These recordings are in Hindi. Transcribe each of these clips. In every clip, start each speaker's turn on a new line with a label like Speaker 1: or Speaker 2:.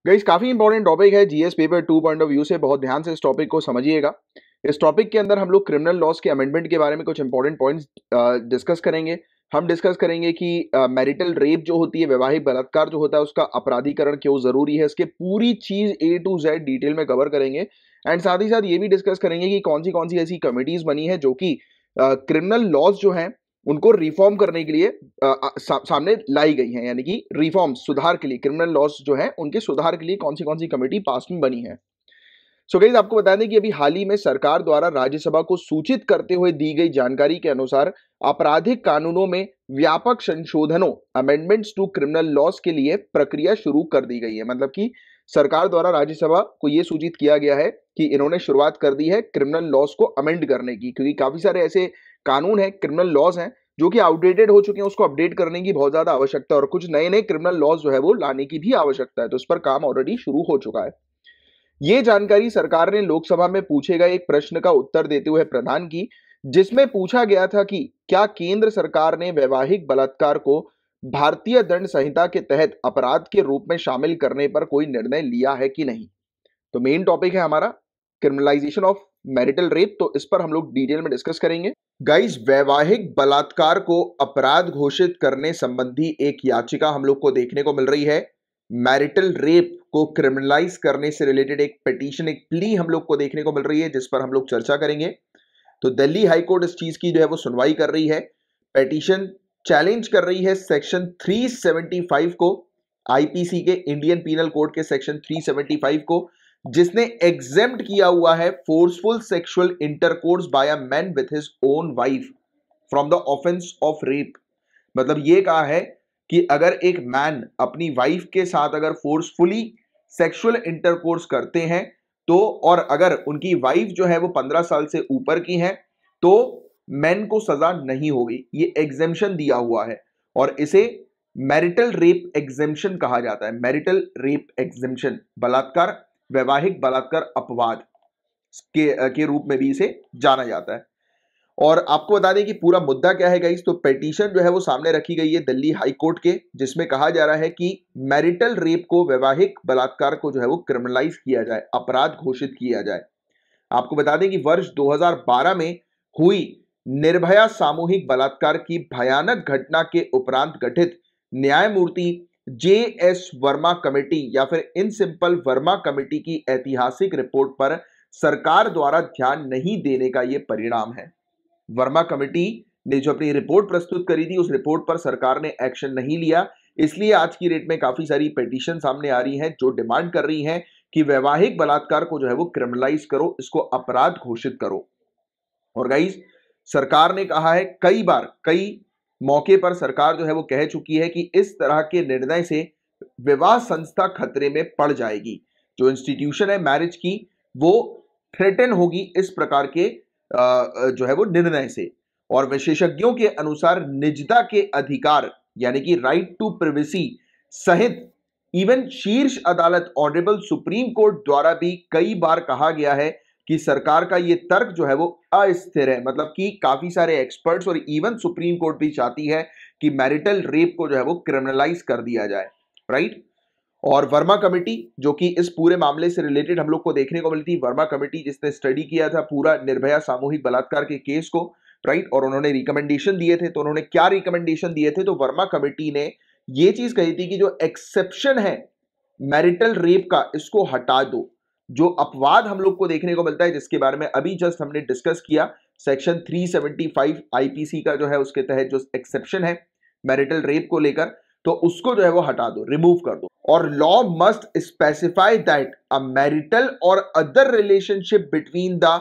Speaker 1: गाइस काफी इंपॉर्टेंट टॉपिक है GS paper 2 point of view से। बहुत ध्यान से इस टॉपिक को समझिएगा। इस टॉपिक के अंदर हम लोग क्रिमिनल लॉस के अमेंडमेंट के बारे में कुछ इंपॉर्टेंट पॉइंट्स डिस्कस करेंगे। हम डिस्कस करेंगे कि मैरिटल रेप जो होती है, वैवाहिक बलात्कार जो होता है, उसका अपराधीकरण क्यों जरूरी है। इसके पूरी चीज ए टू जेड डिटेल में कवर करेंगे। एंड साथ ही साथ ये भी डिस्कस करेंगे कि कौन सी ऐसी कमिटीज बनी है जो कि क्रिमिनल लॉज जो हैं उनको रिफॉर्म करने के लिए सामने लाई गई हैं, यानी कि रिफॉर्म सुधार के लिए क्रिमिनल लॉस जो है उनके सुधार के लिए कौन सी कमेटी पास में बनी है। सो गाइस आपको बता दें कि अभी हाल ही में सरकार द्वारा राज्यसभा को सूचित करते हुए दी गई जानकारी के अनुसार आपराधिक कानूनों में व्यापक संशोधनों अमेंडमेंट्स टू क्रिमिनल लॉस के लिए प्रक्रिया शुरू कर दी गई है। मतलब कि सरकार द्वारा राज्यसभा को यह सूचित किया गया है कि इन्होंने शुरुआत कर दी है क्रिमिनल लॉस को अमेंड करने की, क्योंकि काफी सारे ऐसे कानून है, क्रिमिनल लॉज हैं जो कि आउटडेटेड हो चुके हैं, उसको अपडेट करने की बहुत ज्यादा आवश्यकता है और कुछ नए नए क्रिमिनल लॉज जो है वो लाने की भी आवश्यकता है। तो इस पर काम ऑलरेडी शुरू हो चुका है। ये जानकारी सरकार ने लोकसभा में पूछे गए एक प्रश्न का उत्तर देते हुए प्रदान की, जिसमें पूछा गया था कि क्या केंद्र सरकार ने वैवाहिक बलात्कार को भारतीय दंड संहिता के तहत अपराध के रूप में शामिल करने पर कोई निर्णय लिया है कि नहीं। तो मेन टॉपिक है हमारा क्रिमिनलाइजेशन ऑफ मैरिटल रेप। तो इस पर हम लोग डिटेल में डिस्कस करेंगे। गाइस, वैवाहिक बलात्कार को अपराध घोषित करने संबंधी एक याचिका हम लोग को देखने को मिल रही है। मैरिटल रेप को क्रिमिनलाइज करने से रिलेटेड एक पिटीशन, एक प्ली हम लोग को देखने को मिल रही है, जिस पर हम लोग चर्चा करेंगे। तो दिल्ली हाई कोर्ट इस चीज की जो है वो सुनवाई कर रही है। पिटीशन चैलेंज कर रही है सेक्शन 375 को, आईपीसी के, इंडियन पीनल कोड के सेक्शन 375 को, जिसने एग्जेम्प्ट किया हुआ है forceful sexual intercourse by a man with his own wife from the offence of rape. मतलब ये कहा है कि अगर एक मैन अपनी वाइफ के साथ अगर फोर्सफुली सेक्सुअल इंटरकोर्स करते हैं तो, और अगर उनकी वाइफ जो है वो 15 साल से ऊपर की है, तो मैन को सजा नहीं होगी। ये एग्जेम्पशन दिया हुआ है और इसे मैरिटल रेप एग्जेम्पशन कहा जाता है। मैरिटल रेप एग्जेम्पशन, बलात्कार, वैवाहिक बलात्कार अपवाद के रूप में भी इसे जाना जाता है। और आपको बता दें कि पूरा मुद्दा क्या है गाइस। तो पिटीशन जो है वो सामने रखी गई है दिल्ली हाई कोर्ट के, जिसमें कहा जा रहा है कि मैरिटल रेप को, वैवाहिक बलात्कार को जो है वो क्रिमिनलाइज किया जाए, अपराध घोषित किया जाए। आपको बता दें कि वर्ष 2012 में हुई निर्भया सामूहिक बलात्कार की भयानक घटना के उपरांत गठित न्यायमूर्ति जे एस वर्मा कमेटी या फिर इन सिंपल वर्मा कमेटी की ऐतिहासिक रिपोर्ट पर सरकार द्वारा ध्यान नहीं देने का यह परिणाम है। वर्मा कमेटी ने जो अपनी रिपोर्ट प्रस्तुत करी थी, उस रिपोर्ट पर सरकार ने एक्शन नहीं लिया। इसलिए आज की डेट में काफी सारी पिटीशन सामने आ रही हैं जो डिमांड कर रही हैं कि वैवाहिक बलात्कार को जो है वो क्रिमिनलाइज करो, इसको अपराध घोषित करो। और गाइस, सरकार ने कहा है कई बार, कई मौके पर सरकार जो है वो कह चुकी है कि इस तरह के निर्णय से विवाह संस्था खतरे में पड़ जाएगी। जो इंस्टीट्यूशन है मैरिज की, वो थ्रेटन होगी इस प्रकार के जो है वो निर्णय से। और विशेषज्ञों के अनुसार निजता के अधिकार यानी कि राइट टू प्रिवेसी सहित इवन शीर्ष अदालत ऑनरेबल सुप्रीम कोर्ट द्वारा भी कई बार कहा गया है कि सरकार का ये तर्क जो है वो अस्थिर है। मतलब कि काफी सारे एक्सपर्ट्स और इवन सुप्रीम कोर्ट भी चाहती है कि मैरिटल रेप को जो है वो क्रिमिनलाइज कर दिया जाए, राइट। और वर्मा कमेटी जो कि इस पूरे मामले से रिलेटेड हम लोग को देखने को मिलती, वर्मा कमेटी जिसने स्टडी किया था पूरा निर्भया सामूहिक बलात्कार के केस को, राइट, और उन्होंने रिकमेंडेशन दिए थे। तो उन्होंने क्या रिकमेंडेशन दिए थे? तो वर्मा कमेटी ने ये चीज कही थी कि जो एक्सेप्शन है मैरिटल रेप का, इसको हटा दो। जो अपवाद हम लोग को देखने को मिलता है, जिसके बारे में अभी जस्ट हमने डिस्कस किया, सेक्शन 375 आईपीसी का जो है उसके तहत जो एक्सेप्शन है मैरिटल रेप को लेकर, तो उसको जो है वो हटा दो, रिमूव कर दो। और law must specify that a marital or other relationship between the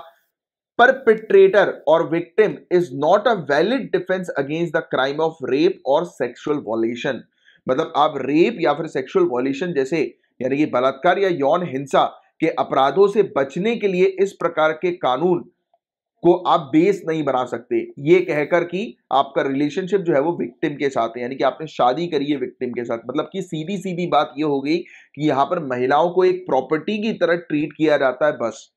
Speaker 1: perpetrator or victim is not a valid defense against the crime of rape or sexual violation। मतलब आप रेप या फिर सेक्सुअल वॉयलेशन जैसे यानी कि बलात्कार या यौन हिंसा के अपराधों से बचने के लिए इस प्रकार के कानून को आप बेस नहीं बना सकते, ये कहकर कि आपका रिलेशनशिप जो है वो विक्टिम के साथ है, यानी कि आपने शादी करी है विक्टिम के साथ। मतलब कि सीधी सीधी बात ये हो गई कि यहां पर महिलाओं को एक प्रॉपर्टी की तरह ट्रीट किया जाता है, बस।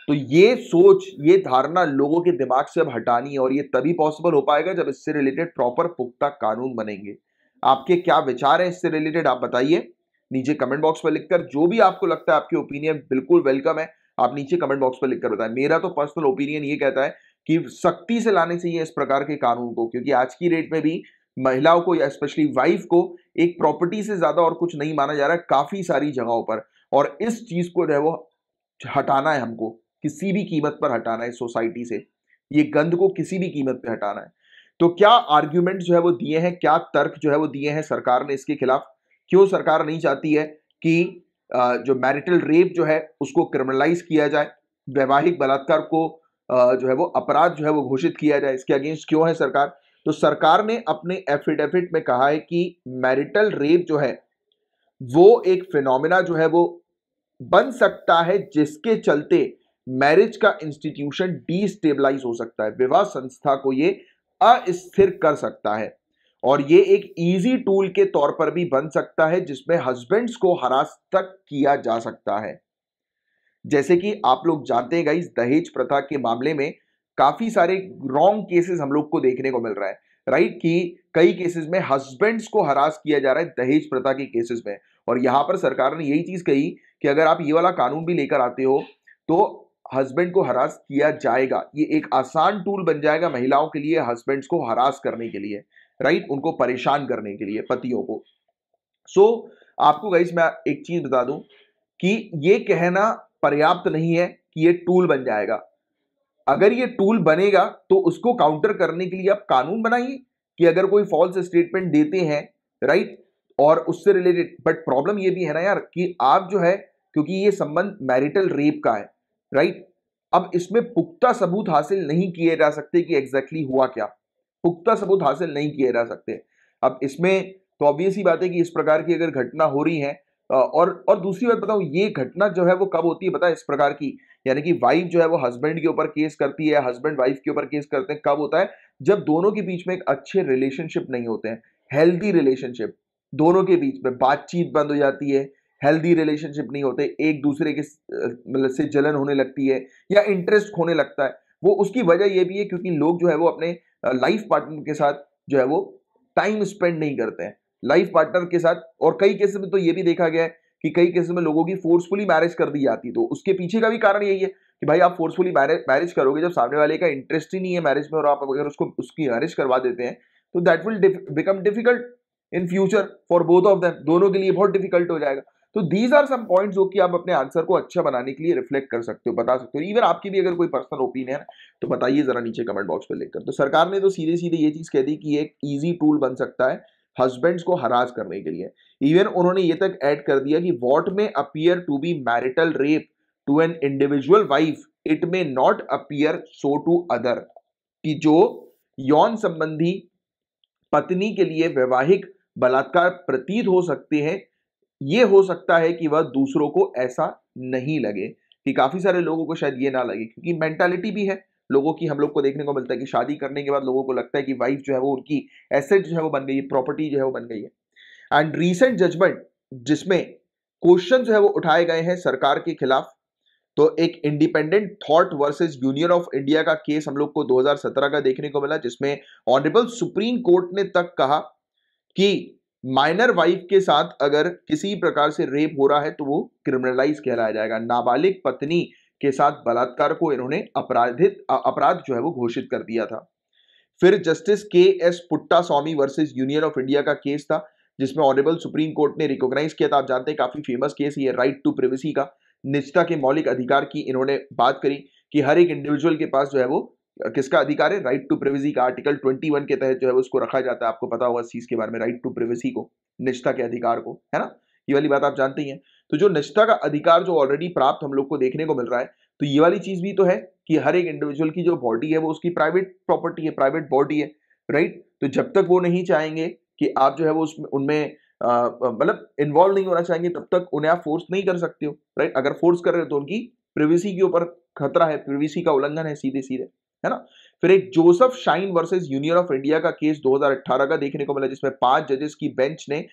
Speaker 1: तो ये सोच, ये धारणा लोगों के दिमाग से अब हटानी है और ये तभी पॉसिबल हो पाएगा जब इससे रिलेटेड प्रॉपर पुख्ता कानून बनेंगे। आपके क्या विचार है इससे रिलेटेड, आप बताइए। नीचे कमेंट बॉक्स पर लिखकर जो भी आपको लगता है, आपकी ओपिनियन बिल्कुल वेलकम है, आप नीचे कमेंट बॉक्स पर लिखकर बताएं। मेरा तो पर्सनल ओपिनियन ये कहता है कि सख्ती से लाने चाहिए इस प्रकार के कानून को, क्योंकि आज की डेट में भी महिलाओं को या स्पेशली वाइफ को एक प्रॉपर्टी से ज्यादा और कुछ नहीं माना जा रहा है काफी सारी जगहों पर, और इस चीज को जो है वो हटाना है, हमको किसी भी कीमत पर हटाना है सोसाइटी से, ये गंद को किसी भी कीमत पे हटाना है। तो क्या आर्ग्यूमेंट जो है वो दिए हैं, क्या तर्क जो है वो दिए हैं सरकार ने इसके खिलाफ? क्यों सरकार नहीं चाहती है कि जो मैरिटल रेप जो है उसको क्रिमिनलाइज किया जाए, वैवाहिक बलात्कार को जो है वो अपराध जो है वो घोषित किया जाए? इसके अगेंस्ट क्यों है सरकार? तो सरकार ने अपने एफिडेविट में कहा है कि मैरिटल रेप जो है वो एक फिनोमिना जो है वो बन सकता है जिसके चलते मैरिज का इंस्टीट्यूशन डीस्टेबलाइज हो सकता है, विवाह संस्था को ये अस्थिर कर सकता है, और ये एक इजी टूल के तौर पर भी बन सकता है जिसमें हस्बैंड्स को हरास तक किया जा सकता है। जैसे कि आप लोग जानते हैं गाइस, दहेज प्रथा के मामले में काफी सारे रॉन्ग केसेस हम लोग को देखने को मिल रहा है, राइट, कि कई केसेस में हस्बैंड्स को हरास किया जा रहा है दहेज प्रथा के केसेस में। और यहां पर सरकार ने यही चीज कही कि अगर आप ये वाला कानून भी लेकर आते हो तो हस्बैंड को हरास किया जाएगा, ये एक आसान टूल बन जाएगा महिलाओं के लिए हस्बैंड्स को हरास करने के लिए, राइट, उनको परेशान करने के लिए, पतियों को। सो आपको गाइस मैं एक चीज बता दूं कि ये कहना पर्याप्त नहीं है कि ये टूल बन जाएगा। अगर ये टूल बनेगा तो उसको काउंटर करने के लिए आप कानून बनाइए कि अगर कोई फॉल्स स्टेटमेंट देते हैं, राइट, और उससे रिलेटेड। बट प्रॉब्लम ये भी है ना यार कि आप जो है, क्योंकि ये संबंध मैरिटल रेप का है, राइट, अब इसमें पुख्ता सबूत हासिल नहीं किए जा सकते कि एग्जैक्टली हुआ क्या, पुख्ता सबूत हासिल नहीं किए जा सकते। अब इसमें तो ऑब्वियस ही बात है कि इस प्रकार की अगर घटना हो रही है, और दूसरी बात बताऊं, ये घटना जो है वो कब होती है पता है? इस प्रकार की, यानी कि वाइफ जो है वो हस्बैंड के ऊपर केस करती है, हस्बैंड वाइफ के ऊपर केस करते हैं, कब होता है? जब दोनों के बीच में एक अच्छे रिलेशनशिप नहीं होते हैं, हेल्दी रिलेशनशिप, दोनों के बीच में बातचीत बंद हो जाती है, हेल्दी रिलेशनशिप नहीं होते, एक दूसरे के मतलब से जलन होने लगती है या इंटरेस्ट खोने लगता है। वो उसकी वजह यह भी है क्योंकि लोग जो है वो अपने लाइफ पार्टनर के साथ जो है वो टाइम स्पेंड नहीं करते हैं लाइफ पार्टनर के साथ। और कई केसेस में तो ये भी देखा गया है कि कई केसेस में लोगों की फोर्सफुली मैरिज कर दी जाती है। तो उसके पीछे का भी कारण यही है कि भाई आप फोर्सफुली मैरिज करोगे जब सामने वाले का इंटरेस्ट ही नहीं है मैरिज में, और आप अगर उसको उसकी मैरिज करवा देते हैं तो that will become difficult in future for both of them, दोनों के लिए बहुत डिफिकल्ट हो जाएगा। तो दीज आर सम पॉइंट्स जो कि आप अपने आंसर को अच्छा बनाने के लिए रिफ्लेक्ट कर सकते हो, बता सकते हो। इवन आपकी भी अगर कोई पर्सनल ओपिनियन है तो बताइए जरा नीचे कमेंट बॉक्स पे लिखकर। तो सरकार ने तो सीधे सीधे ये चीज कह दी कि एक इजी टूल बन सकता है हस्बैंड्स को हरास करने के लिए। इवन उन्होंने ये तक ऐड कर दिया कि what may appear to be marital rape to an individual wife it may not appear so to other, कि जो यौन संबंधी पत्नी के लिए वैवाहिक बलात्कार प्रतीत हो सकते हैं, ये हो सकता है कि वह दूसरों को ऐसा नहीं लगे, कि काफी सारे लोगों को शायद ये ना लगे, क्योंकि मेंटालिटी भी है लोगों की, हम लोग को देखने को मिलता है कि शादी करने के बाद लोगों को लगता है कि वाइफ जो है वो उनकी एसेट जो है वो बन गई है, प्रॉपर्टी जो है वो बन गई है। एंड रीसेंट जजमेंट जिसमें क्वेश्चन जो है वो उठाए गए हैं सरकार के खिलाफ, तो एक independent thought versus union of India का केस हम लोग को 2017 का देखने को मिला, जिसमें ऑनरेबल सुप्रीम कोर्ट ने तक कहा कि माइनर वाइफ के साथ अगर किसी प्रकार से रेप हो रहा है तो वो क्रिमिनलाइज कहलाया जाएगा। नाबालिग पत्नी के साथ बलात्कार को इन्होंने अपराध जो है वो घोषित कर दिया था। फिर जस्टिस के S पुट्टा Swami versus union of India का केस था, जिसमें ऑनरेबल सुप्रीम कोर्ट ने रिकॉग्नाइज किया था, आप जानते हैं काफी फेमस केस ये, राइट टू प्रिवेसी का, निजता के मौलिक अधिकार की इन्होंने बात करी कि हर एक इंडिविजुअल के पास जो है वो किसका अधिकार है? राइट टू प्रिवेसी का। आर्टिकल 21 के तहत जो है उसको रखा जाता है, आपको पता होगा इस चीज के बारे में, राइट टू प्रिवेसी को, निजता के अधिकार को, है ना, ये वाली बात आप जानते ही हैं। तो जो निजता का अधिकार जो ऑलरेडी प्राप्त हम लोग को देखने को मिल रहा है, तो ये वाली चीज भी तो है कि हर एक इंडिविजुअल की जो बॉडी है वो उसकी प्राइवेट प्रॉपर्टी है, प्राइवेट बॉडी है, राइट। तो जब तक वो नहीं चाहेंगे कि आप जो है वो उसमें उनमें मतलब इन्वॉल्व नहीं होना चाहेंगे, तब तक उन्हें आप फोर्स नहीं कर सकते हो, राइट। अगर फोर्स कर रहे हो तो उनकी प्रिवेसी के ऊपर खतरा है, प्रिवेसी का उल्लंघन है सीधे सीधे, है ना। फिर एक Joseph shine versus union of India का केस 2018 का देखने को मिला, जिसमें 5 जजेस की बेंच ने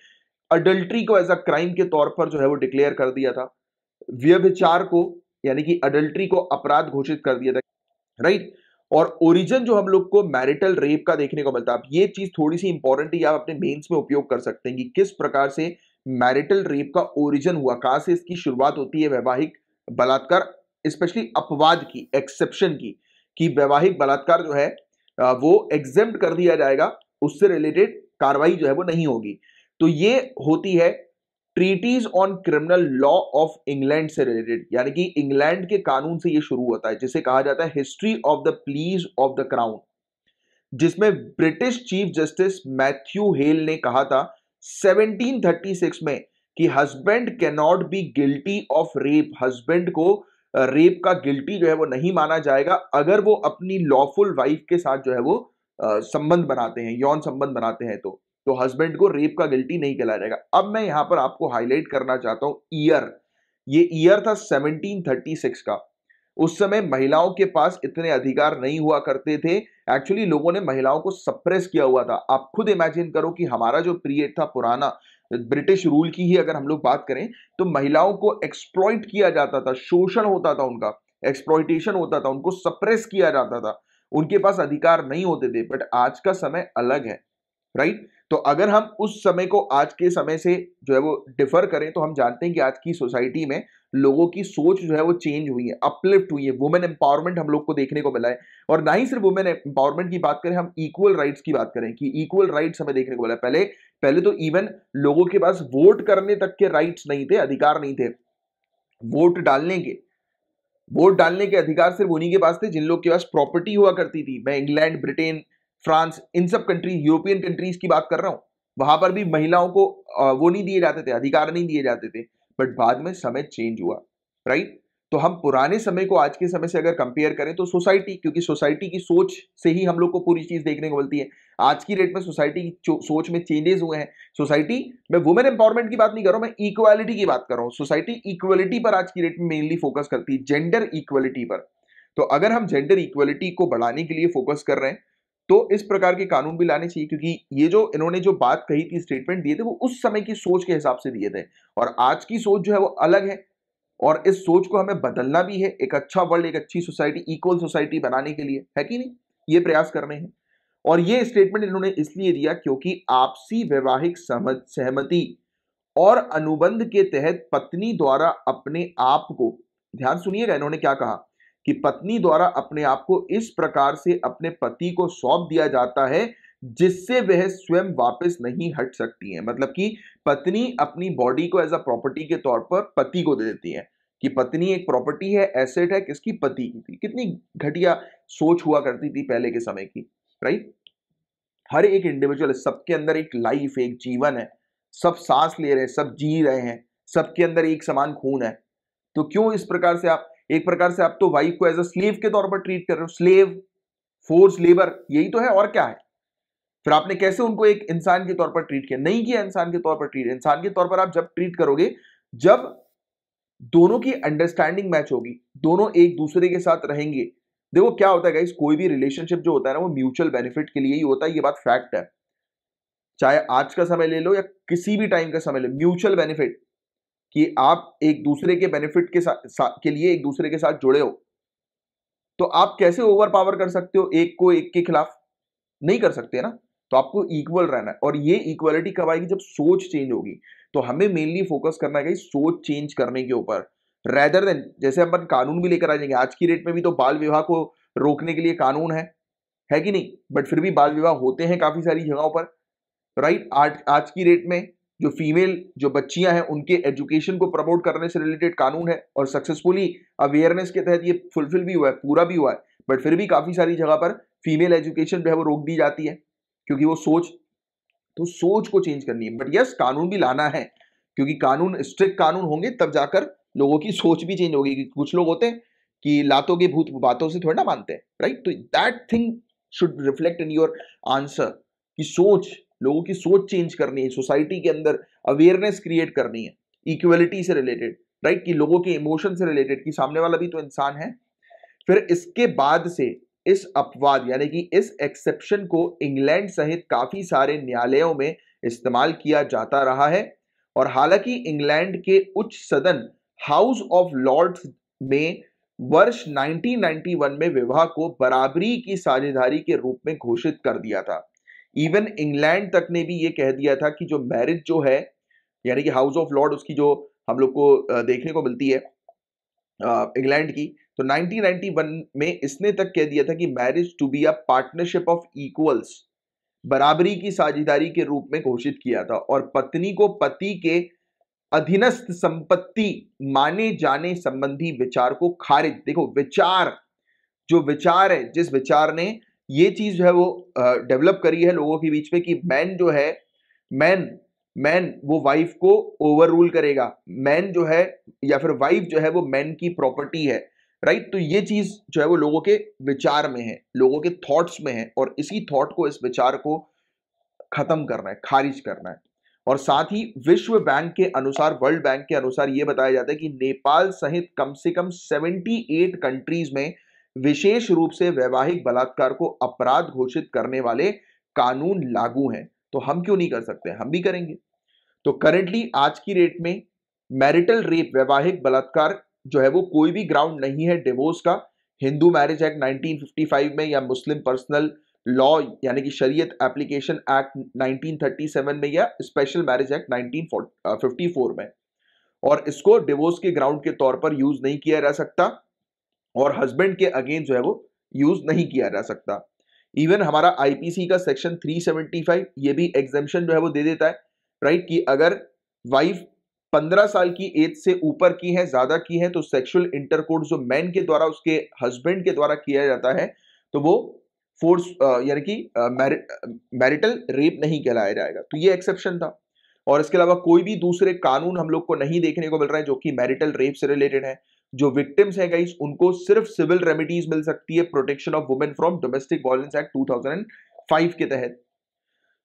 Speaker 1: अडल्ट्री को एज अ क्राइम के तौर पर जो है वो डिक्लेयर कर दिया था, व्यभिचार को यानी कि अडल्ट्री को अपराध घोषित कर दिया था, राइट। और ओरिजिन जो हम लोग को मैरिटल रेप का देखने को मिलता है, ये चीज थोड़ी सी इंपॉर्टेंट है, आप अपने मेंस में उपयोग कर सकते हैं कि किस प्रकार से मैरिटल रेप का ओरिजिन हुआ, कहां से इसकी शुरुआत होती है वैवाहिक बलात्कार, स्पेशली अपवाद की, एक्सेप्शन की, कि वैवाहिक बलात्कार जो है वो एग्जेम्प्ट कर दिया जाएगा, उससे रिलेटेड कार्रवाई जो है वो नहीं होगी। तो ये होती है treaties on criminal law of England से रिलेटेड, यानी कि इंग्लैंड के कानून से ये शुरू होता है, जिसे कहा जाता है history of the pleas of the crown, जिसमें British chief justice Matthew Hale ने कहा था 1736 में कि husband can not be guilty of rape, husband को रेप का गिल्टी जो है वो नहीं माना जाएगा अगर वो अपनी लॉफुल वाइफ के साथ जो है वो संबंध बनाते हैं, यौन संबंध बनाते हैं, तो हस्बैंड को रेप का गिल्टी नहीं कहलाया जाएगा। अब मैं यहां पर आपको हाईलाइट करना चाहता हूं ईयर, ये ईयर था 1736 का। उस समय महिलाओं के पास इतने अधिकार नहीं हुआ करते थे, एक्चुअली लोगों ने महिलाओं को सप्रेस किया हुआ था। आप खुद इमेजिन करो कि हमारा जो पीरियड था पुराना, ब्रिटिश रूल की ही अगर हम लोग बात करें, तो महिलाओं को एक्सप्लॉइट किया जाता था, शोषण होता था, उनका एक्सप्लॉइटेशन होता था, उनको सप्रेस किया जाता था, उनके पास अधिकार नहीं होते थे। बट आज का समय अलग है, राइट? तो अगर हम उस समय को आज के समय से जो है वो डिफर करें, तो हम जानते हैं कि आज की सोसाइटी में लोगों की सोच जो है वो चेंज हुई है, अपलिफ्ट हुई है, वुमेन एम्पावरमेंट हम लोग को देखने को मिला है। और ना ही सिर्फ वुमेन एम्पावरमेंट की बात करें, हम इक्वल राइट्स की बात करें कि इक्वल राइट्स हमें देखने को मिला है। पहले पहले तो इवन लोगों के पास वोट करने तक के राइट्स नहीं थे, अधिकार नहीं थे, वोट डालने के, वोट डालने के अधिकार सिर्फ उन्हीं के पास थे जिन लोग के पास प्रॉपर्टी हुआ करती थी। मैं इंग्लैंड, ब्रिटेन, फ्रांस, इन सब कंट्री, यूरोपियन कंट्रीज की बात कर रहा हूं, वहां पर भी महिलाओं को वो नहीं दिए जाते थे, अधिकार नहीं दिए जाते थे। बट बाद में समय चेंज हुआ, राइट? तो हम पुराने समय को आज के समय से अगर कंपेयर करें, तो सोसाइटी, क्योंकि सोसाइटी की सोच से ही हम लोग को पूरी चीज देखने को मिलती है। आज की डेट में सोसाइटी की सोच में चेंजेस हुए हैं। सोसाइटी, मैं वुमेन एम्पावरमेंट की बात नहीं कर रहा हूं, मैं इक्वालिटी की बात कर रहा हूं। सोसाइटी इक्वालिटी पर आज की डेट में मेनली फोकस करती है, जेंडर इक्वालिटी पर। तो अगर हम जेंडर इक्वालिटी को बढ़ाने के लिए फोकस कर रहे हैं, तो इस प्रकार के कानून भी लाने चाहिए, क्योंकि ये जो इन्होंने जो बात कही थी, स्टेटमेंट दिए थे, वो उस समय की सोच के हिसाब से दिए थे, और आज की सोच जो है वो अलग है। और इस सोच को हमें बदलना भी है, एक अच्छा वर्ल्ड, एक अच्छी सोसाइटी, इक्वल सोसाइटी बनाने के लिए, है कि नहीं? ये प्रयास करने हैं। और ये स्टेटमेंट इन्होंने इसलिए दिया क्योंकि आपसी वैवाहिक सहमति और अनुबंध के तहत पत्नी द्वारा अपने आप को, ध्यान सुनिएगा इन्होंने क्या कहा, कि पत्नी द्वारा अपने आप को इस प्रकार से अपने पति को सौंप दिया जाता है जिससे वह स्वयं वापस नहीं हट सकती है। मतलब कि पत्नी अपनी बॉडी को एज अ प्रॉपर्टी के तौर पर पति को दे देती है, कि पत्नी एक प्रॉपर्टी है, एसेट है, किसकी? पति की। थी कितनी घटिया सोच हुआ करती थी पहले के समय की, राइट? हर एक इंडिविजुअल, सबके अंदर एक लाइफ, एक जीवन है, सब सांस ले रहे हैं, सब जी रहे हैं, सबके अंदर एक समान खून है। तो क्यों इस प्रकार से आप, एक प्रकार से आप तो वाइफ को एज अ स्लेव के तौर पर ट्रीट कर रहे हो, स्लेव, फोर्स लेबर, यही तो है, और क्या है? फिर आपने कैसे उनको एक इंसान के तौर पर ट्रीट किया? नहीं किया इंसान के तौर पर ट्रीट। इंसान के तौर पर आप जब ट्रीट करोगे, जब दोनों की अंडरस्टैंडिंग मैच होगी, दोनों एक दूसरे के साथ रहेंगे। देखो क्या होता है गाइस, कोई भी रिलेशनशिप जो होता है ना, वो म्यूचुअल बेनिफिट के लिए ही होता है, ये बात फैक्ट है। चाहे आज का समय ले लो या किसी भी टाइम का समय ले, म्यूचुअल बेनिफिट, कि आप एक दूसरे के बेनिफिट के लिए एक दूसरे के साथ जुड़े हो। तो आप कैसे ओवर पावर कर सकते हो एक को एक के खिलाफ? नहीं कर सकते ना। तो आपको इक्वल रहना है, और ये इक्वालिटी कब आएगी? जब सोच चेंज होगी। तो हमें मेनली फोकस करना है कि सोच चेंज करने के ऊपर, रेदर देन, जैसे अपन कानून भी लेकर आ जाएंगे, आज की डेट में भी तो बाल विवाह को रोकने के लिए कानून है कि नहीं? बट फिर भी बाल विवाह होते हैं काफी सारी जगहों पर, राइट? आज की डेट में जो फीमेल, जो बच्चियां हैं, उनके एजुकेशन को प्रमोट करने से रिलेटेड कानून है, और सक्सेसफुली अवेयरनेस के तहत ये फुलफिल भी हुआ है, पूरा भी हुआ है। बट फिर भी काफी सारी जगह पर फीमेल एजुकेशन जो है वो रोक दी जाती है, क्योंकि वो सोच, तो सोच को चेंज करनी है। बट यस, कानून भी लाना है, क्योंकि कानून, स्ट्रिक्ट कानून होंगे तब जाकर लोगों की सोच भी चेंज होगी। कुछ लोग होते हैं कि लातों के भूत बातों से थोड़ा ना मानते हैं, राइट? तो that thing should reflect in your answer, कि सोच, लोगों की सोच चेंज करनी है, सोसाइटी के अंदर अवेयरनेस क्रिएट करनी है, इक्वलिटी से रिलेटेड, राइट? कि लोगों के इमोशन से रिलेटेड, कि सामने वाला भी तो इंसान है। फिर इसके बाद से इस अपवाद, यानी कि इस एक्सेप्शन को इंग्लैंड सहित काफी सारे न्यायालयों में इस्तेमाल किया जाता रहा है। और हालांकि इंग्लैंड के उच्च सदन, हाउस ऑफ लॉर्ड्स में वर्ष 1991 में विवाह को बराबरी की साझेदारी के रूप में घोषित कर दिया था। इवन इंग्लैंड तक ने भी यह कह दिया था कि जो मैरिज जो है यानी कि हाउस ऑफ लॉर्ड उसकी जो हम लोग को देखने को मिलती है इंग्लैंड की, तो 1991 में इसने तक कह दिया था कि marriage to be a partnership of equals, बराबरी की साझेदारी के रूप में घोषित किया था, और पत्नी को पति के अधीनस्थ संपत्ति माने जाने संबंधी विचार को खारिज, देखो विचार, जो विचार है, जिस विचार ने ये चीज जो है वो डेवलप करी है लोगों के बीच में कि मैन जो है, मैन मैन वो वाइफ को ओवर रूल करेगा, मैन जो है या फिर वाइफ जो है वो मैन की प्रॉपर्टी है, राइट। तो ये चीज जो है वो लोगों के विचार में है, लोगों के थॉट्स में है, और इसी थॉट को, इस विचार को खत्म करना है, खारिज करना है। और साथ ही विश्व बैंक के अनुसार, वर्ल्ड बैंक के अनुसार यह बताया जाता है कि नेपाल सहित कम से कम 78 कंट्रीज में विशेष रूप से वैवाहिक बलात्कार को अपराध घोषित करने वाले कानून लागू हैं। तो हम क्यों नहीं कर सकते, हम भी करेंगे। तो करंटली आज की डेट में मैरिटल रेप, वैवाहिक बलात्कार जो है वो कोई भी ग्राउंड नहीं है डिवोर्स का। हिंदू मैरिज एक्ट 1955 में या मुस्लिम पर्सनल लॉ यानी कि शरीयत एप्लीकेशन एक्ट 1937 में या स्पेशल मैरिज एक्ट 1954 में, और इसको डिवोर्स के ग्राउंड के तौर पर यूज नहीं किया जा सकता, और हस्बैंड के अगेंस्ट जो है वो यूज नहीं किया जा सकता। इवन हमारा आईपीसी का सेक्शन 375 ये भी एग्जेम्पशन जो है वो दे देता है, राइट, कि अगर वाइफ 15 साल की एज से ऊपर की है, ज्यादा की है, तो सेक्सुअल इंटरकोर्स जो मैन के द्वारा उसके हस्बैंड के द्वारा किया जाता है तो वो फोर्स यानी कि मैरिटल रेप नहीं कहलाया जाएगा। तो ये एक्सेप्शन था। और इसके अलावा कोई भी दूसरे कानून हम लोग को नहीं देखने को मिल रहा है जो कि मैरिटल रेप से रिलेटेड है। जो विक्टिम्स है गाइस, उनको सिर्फ सिविल रेमेडीज मिल सकती है protection of women from domestic violence act 2005 के तहत।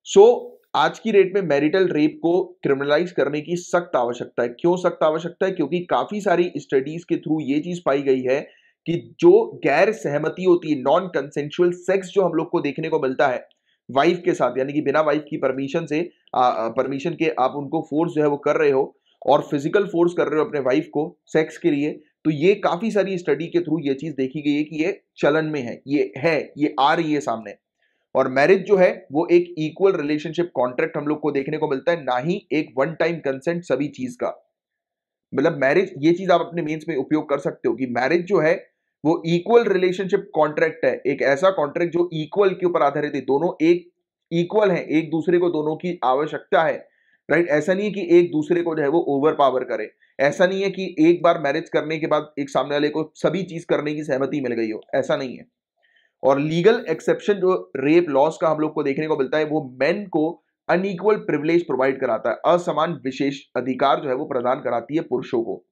Speaker 1: सो आज की डेट में मैरिटल रेप को क्रिमिनलाइज करने की सख्त आवश्यकता है। क्यों सख्त आवश्यकता है? क्योंकि काफी सारी स्टडीज के थ्रू ये चीज पाई गई है कि जो गैर सहमति होती है, नॉन कंसेंशुअल सेक्स जो हम लोग को देखने को मिलता है वाइफ के साथ, यानी कि बिना वाइफ की परमिशन से, परमिशन के आप उनको फोर्स जो है वो कर रहे हो, और फिजिकल फोर्स कर रहे हो अपने वाइफ को सेक्स के लिए, तो ये काफी सारी स्टडी के थ्रू ये चीज देखी गई है कि ये चलन में है, ये आ रही है सामने। और मैरिज जो है वो एक इक्वल रिलेशनशिप कॉन्ट्रैक्ट हम लोग को देखने को मिलता है, ना ही एक वन टाइम कंसेंट सभी चीज का। मतलब मैरिज, ये चीज आप अपने मेंस में उपयोग कर सकते हो कि मैरिज जो है वो इक्वल रिलेशनशिप कॉन्ट्रैक्ट है, एक ऐसा कॉन्ट्रैक्ट जो इक्वल के ऊपर आधारित है, दोनों एक इक्वल है, एक दूसरे को दोनों की आवश्यकता है, राइट। ऐसा नहीं है कि एक दूसरे को जो है वो ओवर पावर करे, ऐसा नहीं है कि एक बार मैरिज करने के बाद एक सामने वाले को सभी चीज करने की सहमति मिल गई हो, ऐसा नहीं है। और लीगल एक्सेप्शन जो रेप लॉस का हम लोग को देखने को मिलता है वो मेन को अनइक्वल प्रिविलेज प्रोवाइड कराता है, असमान विशेष अधिकार जो है वो प्रदान कराती है पुरुषों को,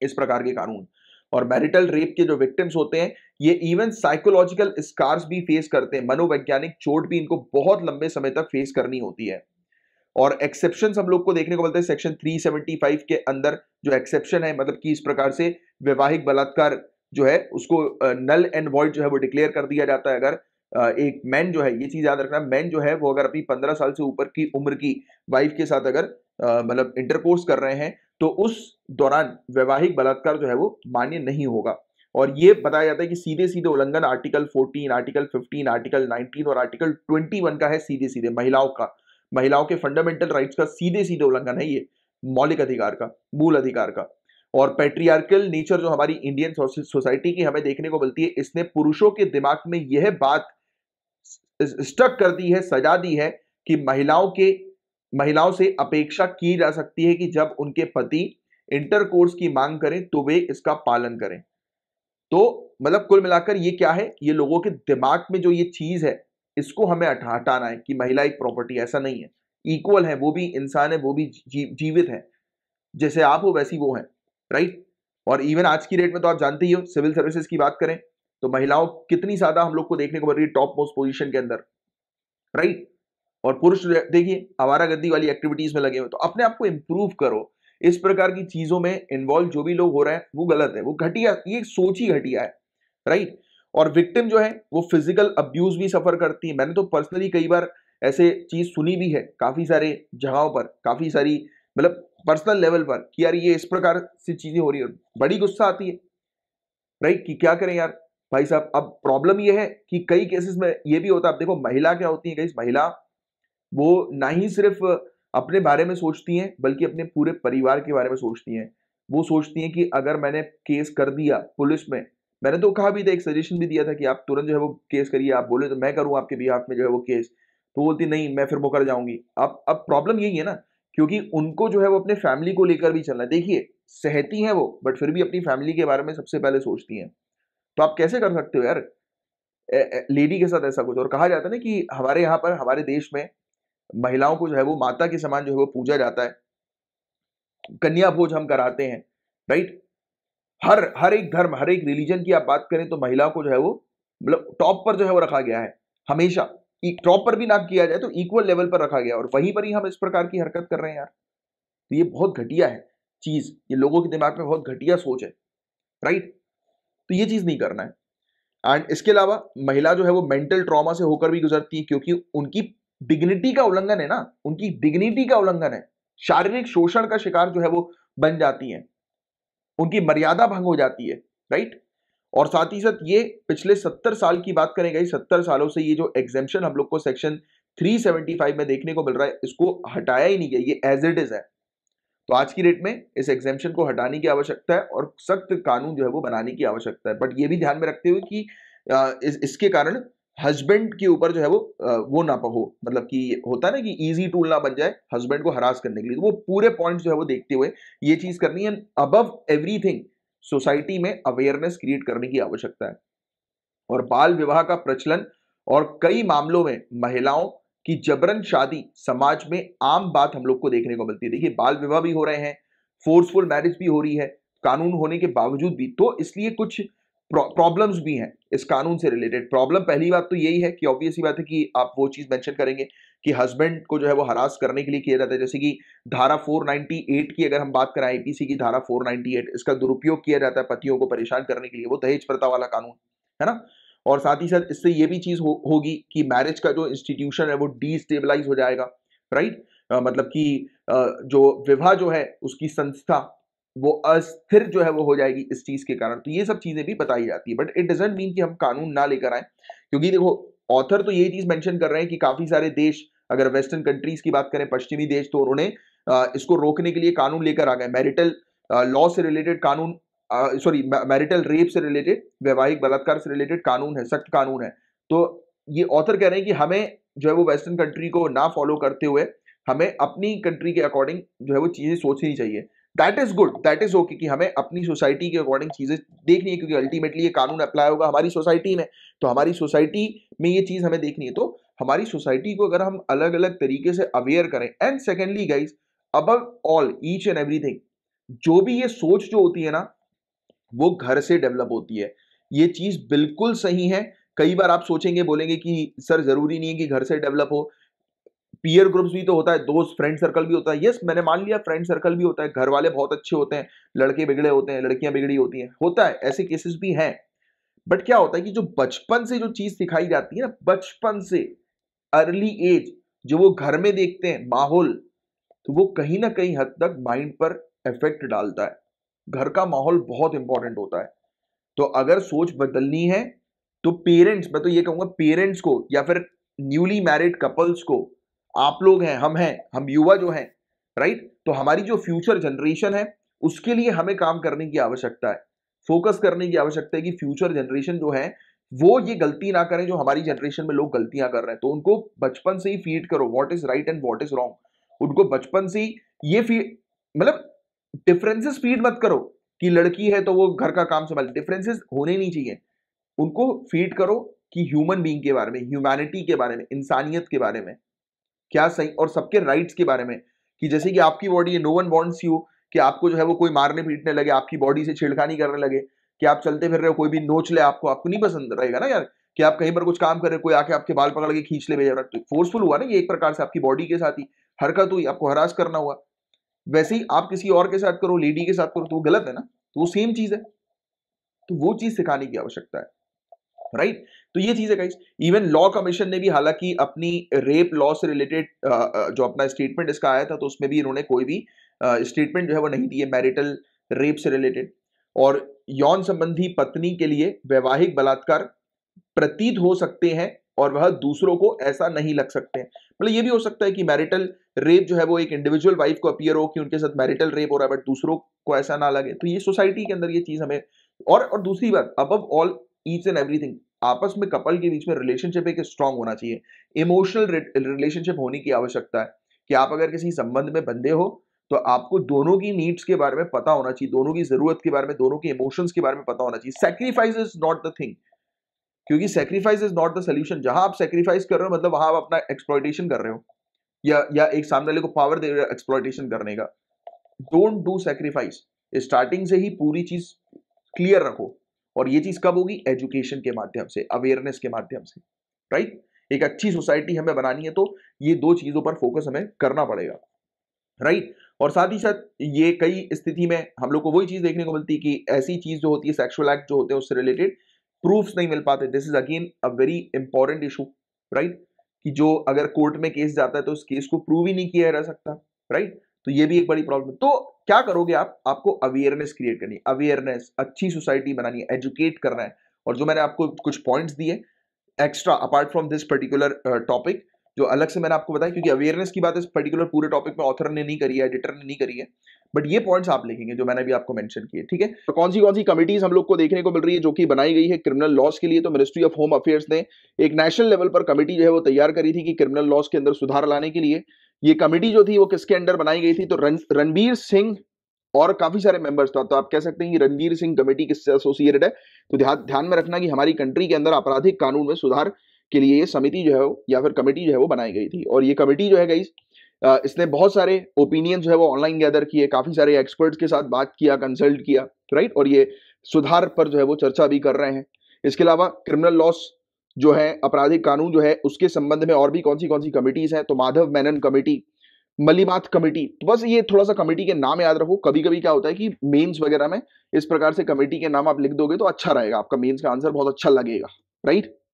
Speaker 1: इस प्रकार के कानून। और मैरिटल रेप के जो विक्टिम्स होते हैं ये इवन साइकोलॉजिकल स्कार्स भी फेस करते हैं, मनोवैज्ञानिक चोट भी इनको बहुत लंबे समय तक फेस करनी होती है। और एक्सेप्शंस हम लोग को देखने को मिलते हैं सेक्शन 375 के अंदर। जो एक्सेप्शन है मतलब कि इस प्रकार से वैवाहिक बलात्कार जो है उसको नल एंड वॉइड जो है वो डिक्लेयर कर दिया जाता है अगर एक मैन जो है, ये चीज याद रखना, मैन जो है वो अगर अपनी 15 साल से ऊपर की उम्र की वाइफ के साथ अगर मतलब इंटरकोर्स कर रहे हैं तो उस दौरान वैवाहिक बलात्कार जो है वो मान्य नहीं होगा। और ये बताया जाता है कि सीधे सीधे उल्लंघन आर्टिकल 14, आर्टिकल 15, आर्टिकल 19 और आर्टिकल 21 का है, सीधे सीधे महिलाओं के फंडामेंटल राइट्स का सीधे सीधे उल्लंघन है ये, मौलिक अधिकार का, मूल अधिकार का। और पैट्रियार्कल नेचर जो हमारी इंडियन सोसाइटी की हमें देखने को मिलती है, इसने पुरुषों के दिमाग में यह बात स्टक कर दी है, सजा दी है कि महिलाओं से अपेक्षा की जा सकती है कि जब उनके पति इंटरकोर्स की मांग करें तो वे इसका पालन करें। तो मतलब कुल मिलाकर ये क्या है, ये लोगों के दिमाग में जो ये चीज है इसको हमें हटाना है कि महिला एक प्रॉपर्टी, ऐसा नहीं है, इक्वल है, वो भी इंसान है, वो भी जीवित है, जैसे आप हो वैसी वो है, राइट। और इवन आज की डेट में तो आप जानते ही हो, सिविल सर्विसेज की बात करें तो महिलाओं कितनी ज्यादा हम लोग को देखने को मिल रही है टॉप मोस्ट पोजीशन के अंदर, राइट। और पुरुष देखिए आवारागर्दी वाली एक्टिविटीज में लगे हुए। तो अपने आप को इंप्रूव करो, इस प्रकार की चीजों में इन्वॉल्व जो भी लोग हो रहे हैं वो गलत है, वो घटिया, ये सोच ही घटिया है, राइट। और विक्टिम जो है वो फिजिकल अब्यूज भी सफर करती है। मैंने तो पर्सनली कई बार ऐसे चीज सुनी भी है काफी सारे जगहों पर, काफी सारी मतलब पर्सनल लेवल पर कि यार ये इस प्रकार से चीजें हो रही है, बड़ी गुस्सा आती है, राइट, कि क्या करें यार भाई साहब। अब प्रॉब्लम ये है कि कई केसेस में ये भी होता है, अब देखो महिला क्या होती है, महिला वो ना ही सिर्फ अपने बारे में सोचती हैं बल्कि अपने पूरे परिवार के बारे में सोचती हैं। वो सोचती हैं कि अगर मैंने केस कर दिया पुलिस में, मैंने तो कहा भी था, एक सजेशन भी दिया था कि आप तुरंत जो है वो केस करिए, आप बोले तो मैं करूँ आपके बिहाफ में जो है वो केस। तो बोलती नहीं, मैं फिर मुकर जाऊंगी। अब प्रॉब्लम यही है ना, क्योंकि उनको जो है वो अपने फैमिली को लेकर भी चलना है। देखिए, सहती हैं वो, बट फिर भी अपनी फैमिली के बारे में सबसे पहले सोचती हैं। तो आप कैसे कर सकते हो यार लेडी के साथ ऐसा कुछ। और कहा जाता है ना कि हमारे यहाँ पर, हमारे देश में महिलाओं को जो है वो माता के समान जो है वो पूजा जाता है, कन्या भोज हम कराते हैं, राइट। हर हर एक धर्म, हर एक रिलीजन की आप बात करें तो महिलाओं को जो है वो मतलब टॉप पर जो है वो रखा गया है हमेशा। टॉप पर भी ना किया जाए तो इक्वल लेवल पर रखा गया, और वहीं पर ही हम इस प्रकार की हरकत कर रहे हैं यार। तो ये बहुत घटिया है चीज, ये लोगों के दिमाग में बहुत घटिया सोच है, राइट। तो ये चीज नहीं करना है। एंड इसके अलावा महिला जो है वो मेंटल ट्रॉमा से होकर भी गुजरती है, क्योंकि उनकी डिग्निटी का उल्लंघन है ना, उनकी डिग्निटी का उल्लंघन है। शारीरिक शोषण का शिकार जो है वो बन जाती है, उनकी मर्यादा भंग हो जाती है, राइट। और साथ ही साथ ये पिछले 70 साल की बात करें गाइस, 70 सालों से ये जो एग्जेम्पशन हम लोग को सेक्शन 375 में देखने को मिल रहा है, इसको हटाया ही नहीं गया, ये एज इट इज है। तो आज की डेट में इस एग्जेम्पशन को हटाने की आवश्यकता है और सख्त कानून जो है वो बनाने की आवश्यकता है। बट ये भी ध्यान में रखते हुए कि इसके कारण हस्बैंड के ऊपर जो है वो ना हो, मतलब कि होता है ना कि इजी टूल ना बन जाए हस्बैंड को हरास करने के लिए। तो वो पूरे पॉइंट्स जो है वो देखते हुए ये चीज करनी है। अबव एवरीथिंग सोसाइटी में अवेयरनेस क्रिएट करने की आवश्यकता है। और बाल विवाह का प्रचलन और कई मामलों में महिलाओं की जबरन शादी समाज में आम बात हम लोग को देखने को मिलती है। देखिए, बाल विवाह भी हो रहे हैं, फोर्सफुल मैरिज भी हो रही है कानून होने के बावजूद भी। तो इसलिए कुछ प्रॉब्लम्स भी हैं इस कानून से रिलेटेड। प्रॉब्लम पहली बात तो यही है कि ऑब्वियस ही बात है कि आप वो चीज मेंशन करेंगे कि हस्बैंड को जो है वो हरास करने के लिए किया जाता है। जैसे कि धारा 498 की अगर हम बात करें, आईपीसी की धारा 498, इसका दुरुपयोग किया जाता है पतियों को परेशान करने के लिए, वो दहेज प्रथा वाला कानून है ना। और साथ ही साथ इससे ये भी चीज होगी कि मैरिज का जो इंस्टीट्यूशन है वो डीस्टेबलाइज हो जाएगा, राइट। मतलब कि जो विवाह जो है उसकी संस्था वो अस्थिर जो है वो हो जाएगी इस चीज के कारण। तो ये सब चीजें भी बताई जाती है, बट इट डजंट मीन कि हम कानून ना लेकर आए। क्योंकि देखो, ऑथर तो ये चीज मेंशन कर रहे हैं कि काफी सारे देश, अगर वेस्टर्न कंट्रीज की बात करें, पश्चिमी देश, तो उन्होंने इसको रोकने के लिए कानून लेकर आ गए। मैरिटल लॉ से रिलेटेड कानून, सॉरी मैरिटल रेप से रिलेटेड, वैवाहिक बलात्कार से रिलेटेड कानून है, सख्त कानून है। तो ये ऑथर कह रहे हैं कि हमें जो है वो वेस्टर्न कंट्री को ना फॉलो करते हुए हमें अपनी कंट्री के अकॉर्डिंग जो है वो चीजें सोचनी चाहिए। That is good, that is okay कि हमें अपनी सोसाइटी के अकॉर्डिंग चीजें देखनी है, क्योंकि अल्टीमेटली ये कानून अप्लाई होगा हमारी सोसाइटी में। तो हमारी सोसाइटी में ये चीज हमें देखनी है। तो हमारी सोसाइटी को अगर हम अलग अलग तरीके से अवेयर करें, and secondly guys, above all each and everything, जो भी ये सोच जो होती है ना, वो घर से डेवलप होती है। ये चीज बिल्कुल सही है। कई बार आप सोचेंगे, बोलेंगे कि सर जरूरी नहीं है कि घर से डेवलप हो, पीयर ग्रुप्स भी तो होता है, दोस्त फ्रेंड सर्कल भी होता है। यस, मैंने मान लिया फ्रेंड सर्कल भी होता है, घर वाले बहुत अच्छे होते हैं, लड़के बिगड़े होते हैं, लड़कियां बिगड़ी होती हैं, होता है, ऐसे केसेस भी हैं। बट क्या होता है कि जो बचपन से जो चीज सिखाई जाती है ना, बचपन से, अर्ली एज, जो वो घर में देखते हैं माहौल, तो वो कहीं ना कहीं हद तक माइंड पर इफेक्ट डालता है। घर का माहौल बहुत इंपॉर्टेंट होता है। तो अगर सोच बदलनी है तो पेरेंट्स, मैं तो ये कहूंगा पेरेंट्स को, या फिर न्यूली मैरिड कपल्स को, आप लोग हैं, हम युवा जो हैं, राइट, तो हमारी जो फ्यूचर जनरेशन है उसके लिए हमें काम करने की आवश्यकता है, फोकस करने की आवश्यकता है कि फ्यूचर जनरेशन जो है वो ये गलती ना करें जो हमारी जनरेशन में लोग गलतियां कर रहे हैं। तो उनको बचपन से ही फीड करो what is right and what is wrong. उनको बचपन से ही ये फीड, मतलब डिफरेंसेस फीड मत करो कि लड़की है तो वो घर का काम संभाले, डिफरेंसेस होने नहीं चाहिए। उनको फीड करो कि ह्यूमन बीइंग के बारे में, ह्यूमैनिटी के बारे में, इंसानियत के बारे में, क्या सही, और सबके राइट्स के बारे में। कि जैसे कि आपकी बॉडी है, नो वन वांट्स यू कि आपको जो है वो कोई मारने पीटने लगे, आपकी बॉडी से छेड़खानी करने लगे, कि आप चलते फिर रहे हो कोई भी नोच ले आपको, आपको नहीं पसंद रहेगा ना यार। कि आप कहीं पर कुछ काम कर रहे हो, कोई आके आपके बाल पकड़ के खींच ले भेजा, तो फोर्सफुल हुआ ना ये, एक प्रकार से आपकी बॉडी के साथ ही हरकत हुई, आपको हरास करना हुआ। वैसे ही आप किसी और के साथ करो, लेडी के साथ करो, तो वो गलत है ना, तो वो सेम चीज है। तो वो चीज सिखाने की आवश्यकता है, राइट। तो ये चीज है गाइस। इवन लॉ कमीशन ने भी हालांकि अपनी रेप लॉ से रिलेटेड जो अपना स्टेटमेंट इसका आया था, तो उसमें भी इन्होंने कोई भी स्टेटमेंट जो है वो नहीं दी है मैरिटल रेप से रिलेटेड। और यौन संबंधी पत्नी के लिए वैवाहिक बलात्कार प्रतीत हो सकते हैं और वह दूसरों को ऐसा नहीं लग सकते हैं। मतलब ये भी हो सकता है कि मैरिटल रेप जो है वो एक इंडिविजुअल वाइफ को अपीयर हो कि उनके साथ मैरिटल रेप हो रहा है, बट दूसरों को ऐसा ना लगे। तो ये सोसाइटी के अंदर ये चीज हमें, और दूसरी बात, above all each and everything, आपस में कपल के बीच में रिलेशनशिप एक स्ट्रांग होना चाहिए। इमोशनल रिलेशनशिप होने की आवश्यकता है कि आप अगर किसी संबंध में बंधे हो तो आपको दोनों की नीड्स के बारे में पता होना चाहिए, दोनों की जरूरत के बारे में, दोनों के इमोशंस के बारे में पता होना चाहिए। Sacrifice is not the thing, क्योंकि sacrifice is not the solution. जहां आप सैक्रिफाइस कर रहे हो मतलब वहां आप अपना एक्सप्लॉइटेशन कर रहे हो, या एक सामने वाले को पावर दे रहे हो एक्सप्लॉइटेशन करने का। Don't do sacrifice. स्टार्टिंग से ही पूरी चीज क्लियर रखो, और ये चीज कब होगी? एजुकेशन के माध्यम से, अवेयरनेस के माध्यम से, राइट? एक अच्छी सोसाइटी हमें बनानी है तो ये दो चीजों पर फोकस हमें करना पड़ेगा, राइट? और साथ ही साथ ये कई स्थिति में हम लोग को वही चीज देखने को मिलती है कि ऐसी चीज जो होती है, सेक्सुअल एक्ट जो होते हैं उससे रिलेटेड प्रूफ्स नहीं मिल पाते। This is again a very important issue, right? कि जो अगर कोर्ट में केस जाता है तो उस केस को प्रूव ही नहीं किया जा सकता, राइट? तो ये भी एक बड़ी प्रॉब्लम है। तो क्या करोगे आप? आपको अवेयरनेस क्रिएट करनी है, अवेयरनेस, अच्छी सोसाइटी बनानी है, एजुकेट करना है। और जो मैंने आपको कुछ पॉइंट्स दिए extra apart from this particular topic, जो अलग से मैंने आपको बताया, क्योंकि अवेयरनेस की बात इस पर्टिकुलर पूरे टॉपिक में ऑथर ने नहीं करी है, एडिटर ने नहीं करी है, बट ये पॉइंट्स आप लिखेंगे जो मैंने भी आपको मेंशन किए, ठीक है? तो कौन सी कमिटीज हम लोग को देखने को मिल रही है जो कि बनाई गई है क्रिमिनल लॉस के लिए? तो मिनिस्ट्री ऑफ होम अफेयर्स ने एक नेशनल लेवल पर कमेटी जो है वो तैयार करी थी कि क्रिमिनल लॉस के अंदर सुधार लाने के लिए। ये कमेटी जो थी वो किसके अंडर बनाई गई थी? तो रणबीर सिंह और काफी सारे मेंबर्स था। तो आप कह सकते हैं कि रणबीर सिंह कमेटी किससे एसोसिएटेड है? तो ध्यान में रखना कि हमारी कंट्री के अंदर आपराधिक कानून में सुधार के लिए ये समिति जो है या फिर कमेटी जो है वो बनाई गई थी। और ये कमेटी जो है गाइस, इसने बहुत सारे ओपिनियन जो है वो ऑनलाइन गैदर किए, काफी सारे एक्सपर्ट्स के साथ बात किया, कंसल्ट किया, राइट? और ये सुधार पर जो है वो चर्चा भी कर रहे हैं। इसके अलावा क्रिमिनल लॉस जो है, आपराधिक कानून जो है, उसके संबंध में और भी कौन सी कमिटीज हैं? तो माधव मेनन कमेटी, मलीबात कमेटी। तो बस ये थोड़ा सा कमेटी के नाम याद रखो। कभी कभी क्या होता है कि मेंस वगैरह में इस प्रकार से कमेटी के नाम आप लिख दोगे तो अच्छा रहेगा, आपका मेंस का आंसर बहुत अच्छा लगेगा, राइट?